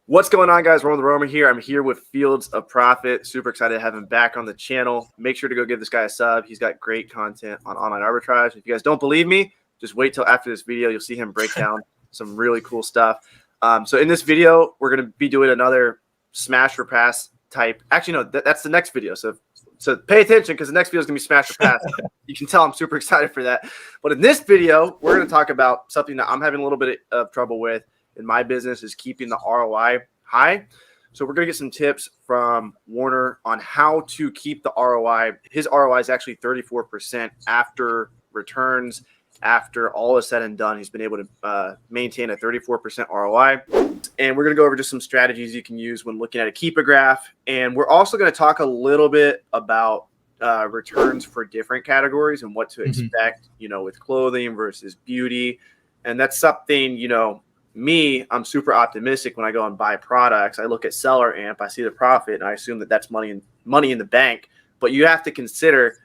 What's going on, guys? Ronald the Roamer here. I'm here with Fields of Profit. Super excited to have him back on the channel. Make sure to go give this guy a sub. He's got great content on online arbitrage. If you guys don't believe me, just wait till after this video. You'll see him break down some really cool stuff. So in this video, we're going to be doing another smash or pass type. Actually, no, that's the next video. So pay attention because the next video is going to be smash or pass. You can tell I'm super excited for that. But in this video, we're going to talk about something that I'm having a little bit of trouble with in my business is keeping the ROI high. So we're going to get some tips from Warner on how to keep the ROI. His ROI is actually 34% after returns. After all is said and done, he's been able to maintain a 34% ROI. And we're going to go over just some strategies you can use when looking at a keeper graph. And we're also going to talk a little bit about returns for different categories and what to expect, with clothing versus beauty. And that's something, I'm super optimistic when I go and buy products. I look at Seller Amp, I see the profit, and I assume that that's money in the bank. But you have to consider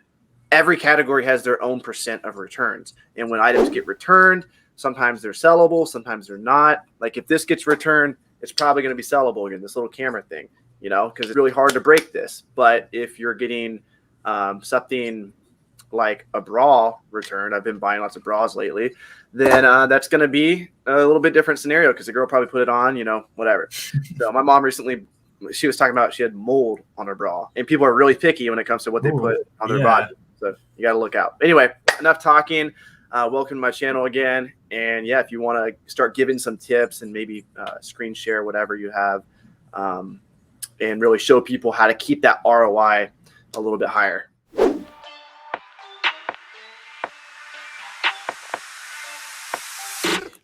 every category has their own percent of returns. And when items get returned, sometimes they're sellable, sometimes they're not. Like if this gets returned, it's probably going to be sellable again, this little camera thing, because it's really hard to break this. But if you're getting something like a bra return, I've been buying lots of bras lately, then that's going to be a little bit different scenario because the girl probably put it on, whatever. So my mom recently, she was talking about she had mold on her bra, and people are really picky when it comes to what they put on their body. So you got to look out. Anyway, enough talking. Welcome to my channel again. And yeah, if you want to start giving some tips and maybe screen share whatever you have and really show people how to keep that ROI a little bit higher.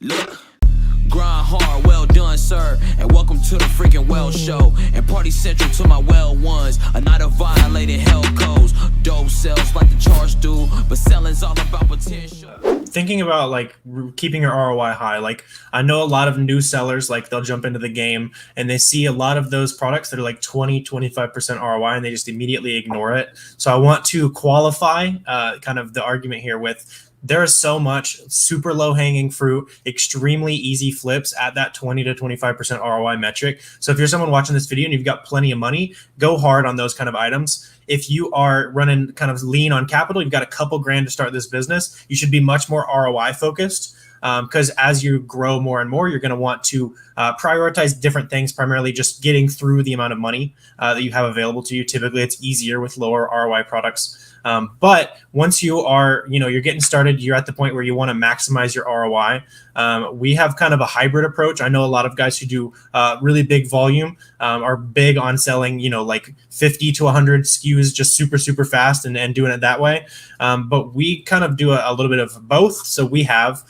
Look, grind hard, well done, sir, and welcome to the freaking well show. And party central to my well ones. A night of violated hell codes. Dope sells like the charge do, but selling's all about potential. Thinking about keeping your ROI high, I know a lot of new sellers, they'll jump into the game and they see a lot of those products that are 20-25% ROI and they just immediately ignore it. So I want to qualify kind of the argument here with there is so much super low hanging fruit, extremely easy flips at that 20 to 25% ROI metric. So if you're someone watching this video and you've got plenty of money, go hard on those kind of items. If you are running kind of lean on capital, you've got a couple grand to start this business, you should be much more ROI focused. Because as you grow more and more, you're going to want to prioritize different things, primarily just getting through the amount of money that you have available to you. Typically, it's easier with lower ROI products. But once you are, you're getting started, you're at the point where you want to maximize your ROI. We have kind of a hybrid approach. I know a lot of guys who do really big volume are big on selling, 50 to 100 SKUs just super, super fast and doing it that way. But we kind of do a little bit of both. So we have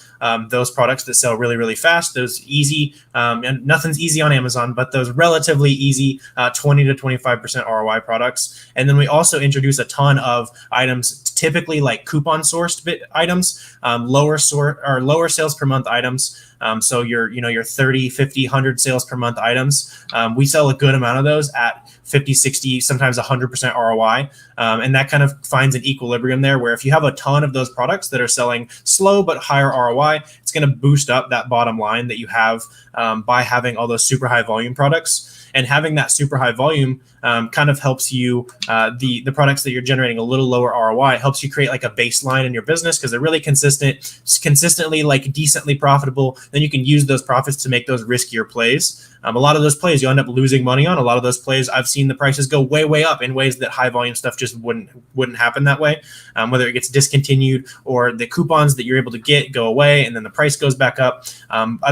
those products that sell really, really fast, those easy, and nothing's easy on Amazon, but those relatively easy 20 to 25% ROI products. And then we also introduce a ton of items, typically coupon sourced items, lower sales per month items. So your 30, 50, 100 sales per month items. We sell a good amount of those at 50, 60, sometimes 100% ROI. And that kind of finds an equilibrium there where if you have a ton of those products that are selling slow but higher ROI, it's going to boost up that bottom line that you have by having all those super high volume products. And having that super high volume kind of helps you, the products that you're generating a little lower ROI, helps you create a baseline in your business because they're really consistently decently profitable. Then you can use those profits to make those riskier plays. A lot of those plays you end up losing money on. A lot of those plays I've seen the prices go way, way up in ways that high volume stuff just wouldn't happen that way. Whether it gets discontinued or the coupons that you're able to get go away and then the price goes back up.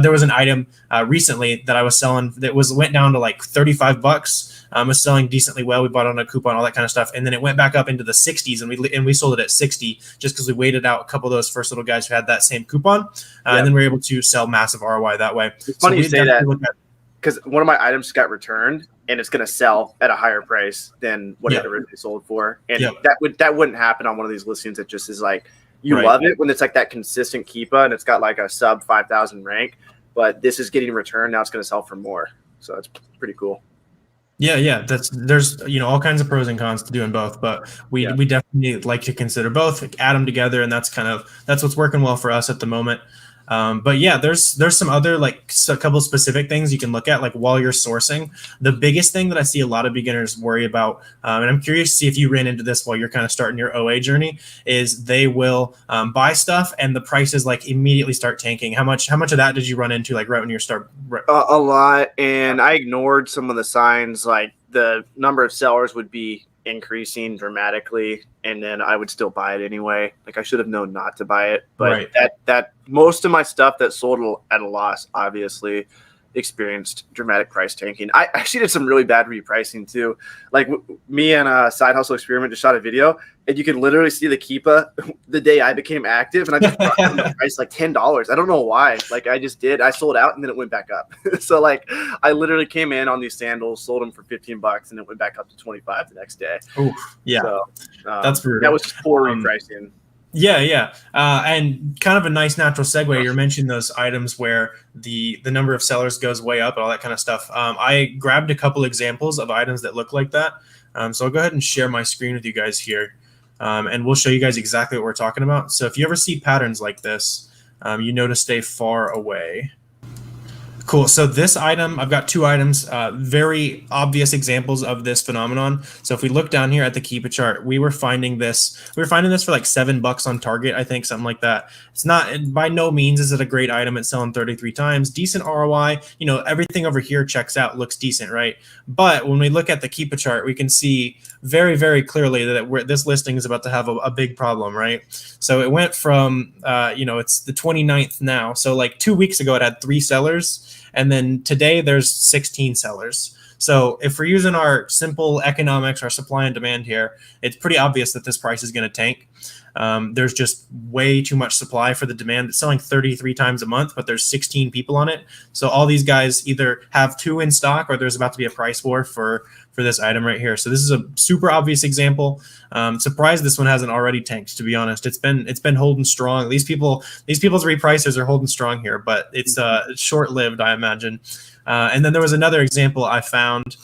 There was an item recently that I was selling that went down to $35. Was selling decently well. We bought on a coupon, all that kind of stuff, and then it went back up into the 60s, and we sold it at 60 just because we waited out a couple of those first little guys who had that same coupon, and then we were able to sell massive ROI that way. It's funny you say that because one of my items got returned, and it's going to sell at a higher price than what it originally sold for, and that wouldn't happen on one of these listings that just is you love it when it's that consistent keeper and it's got a sub 5,000 rank, but this is getting returned now. It's going to sell for more, so it's pretty cool. Yeah. There's all kinds of pros and cons to doing both, but we definitely like to consider both, add them together, and that's what's working well for us at the moment. But yeah, there's some other like a couple specific things you can look at like while you're sourcing. The biggest thing that I see a lot of beginners worry about, and I'm curious to see if you ran into this while you're kind of starting your OA journey, is they will buy stuff and the prices like immediately start tanking. How much of that did you run into like right when you start? A lot, and I ignored some of the signs, like the number of sellers would be increasing dramatically, and then I would still buy it anyway. Like I should have known not to buy it, but Right. that most of my stuff that sold at a loss obviously experienced dramatic price tanking. I actually did some really bad repricing too. Like me and Side Hustle Experiment just shot a video, and you could literally see the Keepa the day I became active, and I just brought down the price like $10. I don't know why. Like I just did. I sold out, and then it went back up. So like I literally came in on these sandals, sold them for $15, and it went back up to 25 the next day. Oh yeah, So that's brutal. that was just poor repricing. Yeah. And kind of a nice natural segue. You're mentioning those items where the number of sellers goes way up and all that kind of stuff. I grabbed a couple examples of items that look like that. So I'll go ahead and share my screen with you guys here. And we'll show you guys exactly what we're talking about. So if you ever see patterns like this, you know to stay far away. Cool. So this item, I've got two items, very obvious examples of this phenomenon. So if we look down here at the Keepa chart, we were finding this for like $7 on Target, I think, something like that. It's not, by no means is it a great item. It's selling 33 times, decent ROI. You know, everything over here checks out, looks decent, right? But when we look at the Keepa chart, we can see very, very clearly that this listing is about to have a big problem, right? So it went from, it's the 29th now. So like 2 weeks ago, it had 3 sellers. And then today there's 16 sellers. So if we're using our simple economics, our supply and demand here, it's pretty obvious that this price is going to tank. There's just way too much supply for the demand. It's selling 33 times a month, but there's 16 people on it. So all these guys either have 2 in stock or there's about to be a price war for this item right here. So this is a super obvious example. Surprised this one hasn't already tanked, to be honest. It's been holding strong. These people's repricers are holding strong here, but it's short-lived, I imagine. And then there was another example I found.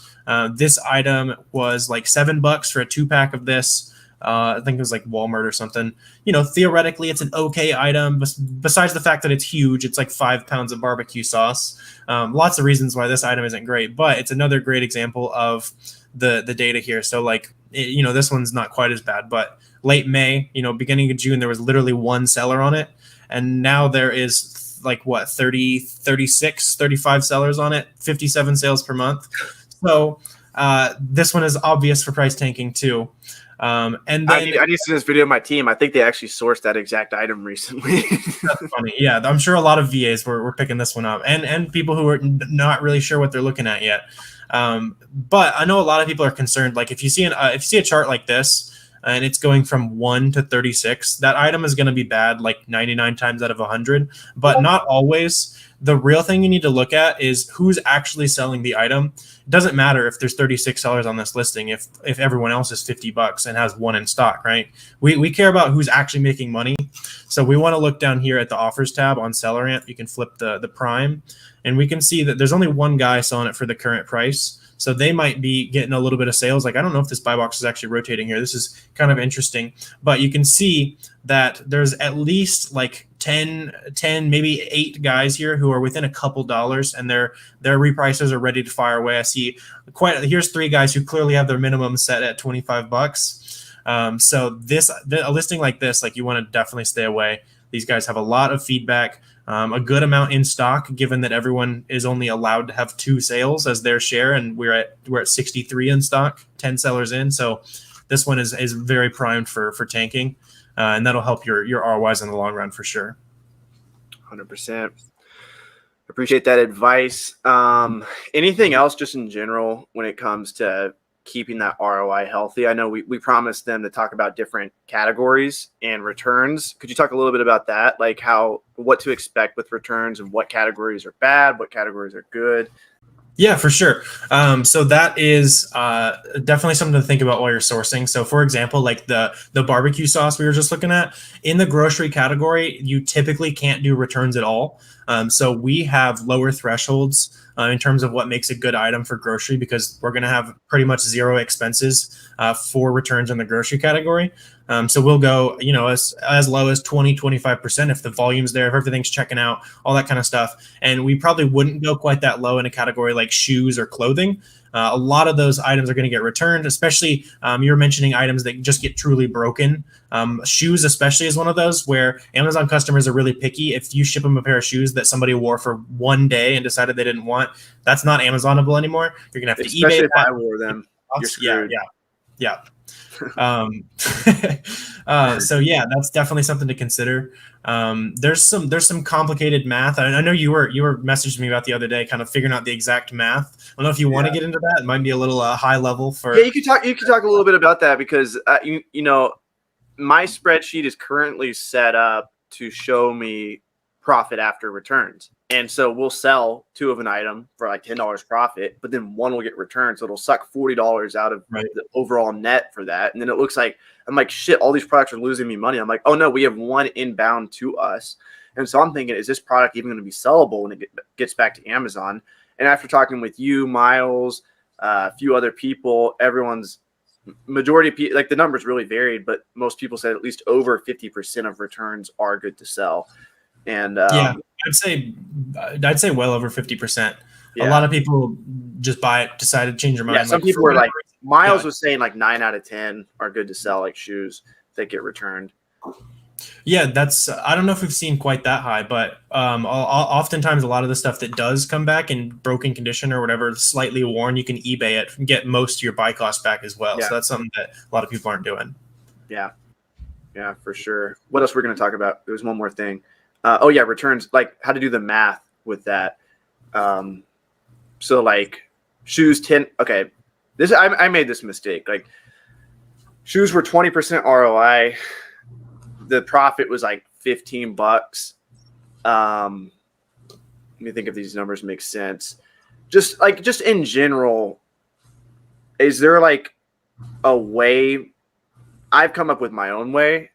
This item was like $7 for a 2-pack of this. I think it was like Walmart or something. You know, theoretically, it's an okay item. Besides the fact that it's huge, it's like 5 pounds of barbecue sauce. Lots of reasons why this item isn't great, but it's another great example of the data here. So like, this one's not quite as bad, but late May, beginning of June, there was literally 1 seller on it. And now there is like 30, 36, 35 sellers on it, 57 sales per month. So this one is obvious for price tanking too. And then I need to see this video of my team. I think they actually sourced that exact item recently. That's funny. Yeah, I'm sure a lot of VAs were picking this one up, and people who are not really sure what they're looking at yet. But I know a lot of people are concerned. Like if you see a chart like this and it's going from 1 to 36, that item is going to be bad like 99 times out of 100, but not always. The real thing you need to look at is who's actually selling the item. It doesn't matter if there's 36 sellers on this listing if everyone else is $50 and has 1 in stock, right? We care about who's actually making money. So we want to look down here at the offers tab on SellerAmp. You can flip the prime, and we can see that there's only 1 guy selling it for the current price. So they might be getting a little bit of sales. Like, I don't know if this buy box is actually rotating here. This is kind of interesting, but you can see that there's at least like 10, maybe 8 guys here who are within a couple dollars, and their reprices are ready to fire away. I see here's 3 guys who clearly have their minimum set at $25. So a listing like this, like, you want to definitely stay away. These guys have a lot of feedback. A good amount in stock, given that everyone is only allowed to have 2 sales as their share, and we're at 63 in stock, 10 sellers in. So this one is very primed for tanking, and that'll help your ROIs in the long run for sure. 100%. Appreciate that advice. Anything else just in general when it comes to keeping that ROI healthy? I know we promised them to talk about different categories and returns. Could you talk a little bit about that? Like what to expect with returns and what categories are bad, what categories are good? Yeah, for sure. So that is definitely something to think about while you're sourcing. So for example, like the barbecue sauce we were just looking at, in the grocery category, you typically can't do returns at all. So we have lower thresholds in terms of what makes a good item for grocery, because we're going to have pretty much 0 expenses for returns in the grocery category. So we'll go, as low as 20-25% if the volume's there, if everything's checking out, all that kind of stuff. And we probably wouldn't go quite that low in a category like shoes or clothing. A lot of those items are going to get returned, especially you were mentioning items that just get truly broken. Shoes especially is one of those where Amazon customers are really picky. If you ship them a pair of shoes that somebody wore for one day and decided they didn't want, that's not Amazonable anymore. You're going to have to Especially eBay if that. I wore them. You're screwed. Yeah. So yeah, that's definitely something to consider. There's some complicated math. I know you were messaging me about the other day, kind of figuring out the exact math. I don't know if you want to get into that. It might be a little high level for. Yeah, you could talk a little bit about that because my spreadsheet is currently set up to show me profit after returns. And so we'll sell two of an item for like $10 profit, but then one will get returned. So it'll suck $40 out of the overall net for that. And then it looks like, I'm like, shit, all these products are losing me money. I'm like, oh no, we have one inbound to us. And so I'm thinking, is this product even going to be sellable when it gets back to Amazon? And after talking with you, Miles, a few other people, everyone's majority of people, like the numbers really varied, but most people said at least over 50% of returns are good to sell. And yeah, I'd say well over 50%. A lot of people just buy it, decide to change their mind. Yeah, some people were like, Miles was saying like 9 out of 10 are good to sell, like shoes that get returned. Yeah, that's I don't know if we've seen quite that high, but oftentimes a lot of the stuff that does come back in broken condition or whatever, slightly worn, you can eBay it and get most of your buy cost back as well. Yeah. So that's something that a lot of people aren't doing. Yeah, for sure. What else we're going to talk about? There was one more thing. Returns, like how to do the math with that. So like shoes 10. Okay, I made this mistake. Like shoes were 20% ROI. The profit was like $15. Let me think if these numbers make sense. Just in general, is there like a way? I've come up with my own way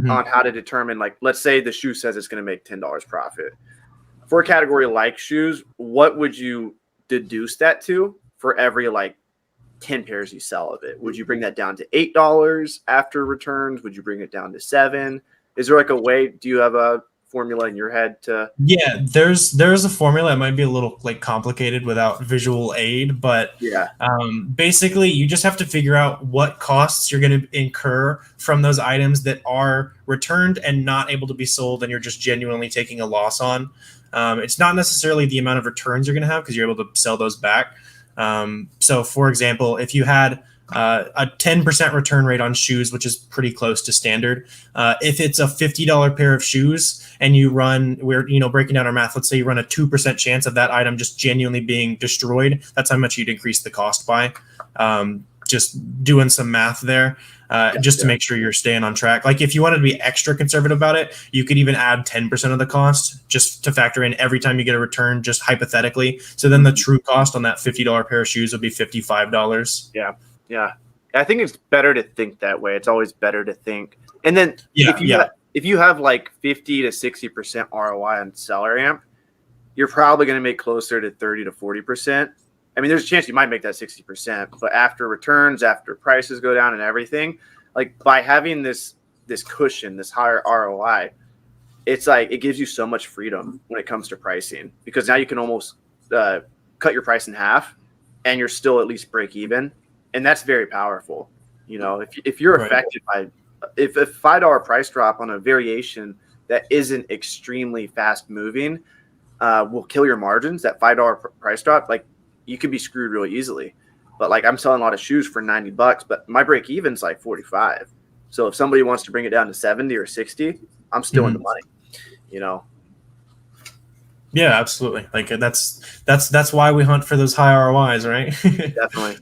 on how to determine, like, let's say the shoe says it's going to make $10 profit. For a category like shoes, what would you deduce that to for every like 10 pairs you sell of it? Would you bring that down to $8 after returns? Would you bring it down to $7? Is there like a way? Do you have a formula in your head to? Yeah, there's a formula. It might be a little like complicated without visual aid, but basically you just have to figure out what costs you're going to incur from those items that are returned and not able to be sold, and you're just genuinely taking a loss on. It's not necessarily the amount of returns you're going to have because you're able to sell those back. So for example, if you had a 10% return rate on shoes, which is pretty close to standard. If it's a $50 pair of shoes and we're breaking down our math, let's say you run a 2% chance of that item just genuinely being destroyed. That's how much you'd increase the cost by. Just doing some math there, to make sure you're staying on track. Like if you wanted to be extra conservative about it, you could even add 10% of the cost just to factor in every time you get a return, just hypothetically. So then the true cost on that $50 pair of shoes would be $55. Yeah. I think it's better to think that way. It's always better to think. And then if you have like 50 to 60% ROI on Seller Amp, you're probably going to make closer to 30 to 40%. I mean, there's a chance you might make that 60%, but after returns, after prices go down and everything, like by having this cushion, this higher ROI, it's like it gives you so much freedom when it comes to pricing, because now you can almost cut your price in half and you're still at least break even. And that's very powerful. If you're affected by if a $5 price drop on a variation that isn't extremely fast moving will kill your margins, that $5 price drop, like you can be screwed really easily. But like I'm selling a lot of shoes for $90, but my break even's like 45. So if somebody wants to bring it down to 70 or 60, I'm still in the money, Yeah, absolutely. Like that's why we hunt for those high ROIs, right? Definitely.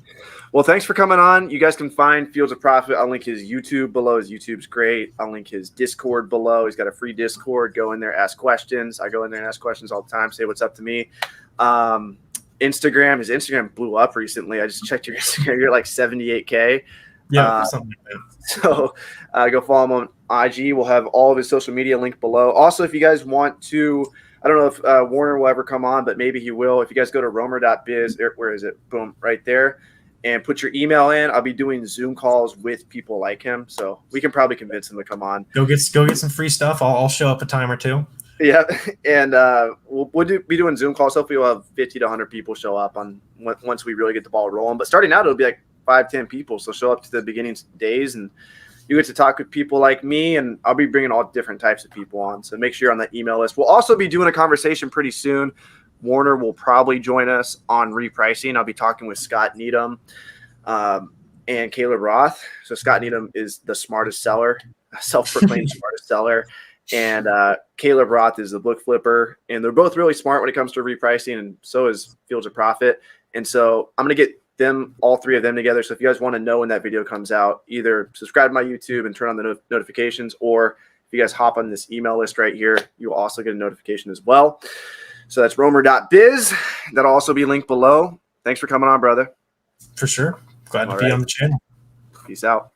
Well, thanks for coming on. You guys can find Fields of Profit. I'll link his YouTube below. His YouTube's great. I'll link his Discord below. He's got a free Discord. Go in there, ask questions. I go in there and ask questions all the time. Say what's up to me. Instagram. His Instagram blew up recently. I just checked your Instagram. You're like 78K. Yeah, something like that. So go follow him on IG. We'll have all of his social media linked below. Also, if you guys want to, I don't know if Warner will ever come on, but maybe he will. If you guys go to roamer.biz, where is it? Boom, right there. and put your email in. I'll be doing Zoom calls with people like him, so we can probably convince him to come on. Go get some free stuff. I'll show up a time or two. Yeah, and we'll be doing Zoom calls. Hopefully, we'll have 50 to 100 people show up once we really get the ball rolling. But starting out, it'll be like 5-10 people. So show up to the beginning days, and you get to talk with people like me, and I'll be bringing all different types of people on. So make sure you're on that email list. We'll also be doing a conversation pretty soon. Warner will probably join us on repricing. I'll be talking with Scott Needham and Caleb Roth. So Scott Needham is the smartest seller, self-proclaimed smartest seller. And Caleb Roth is the book flipper. And they're both really smart when it comes to repricing, and so is Fields of Profit. And so I'm going to get all three of them together. So if you guys want to know when that video comes out, either subscribe to my YouTube and turn on the notifications, or if you guys hop on this email list right here, you'll also get a notification as well. So that's roamer.biz. That'll also be linked below. Thanks for coming on, brother. For sure. Glad to be on the channel. Peace out.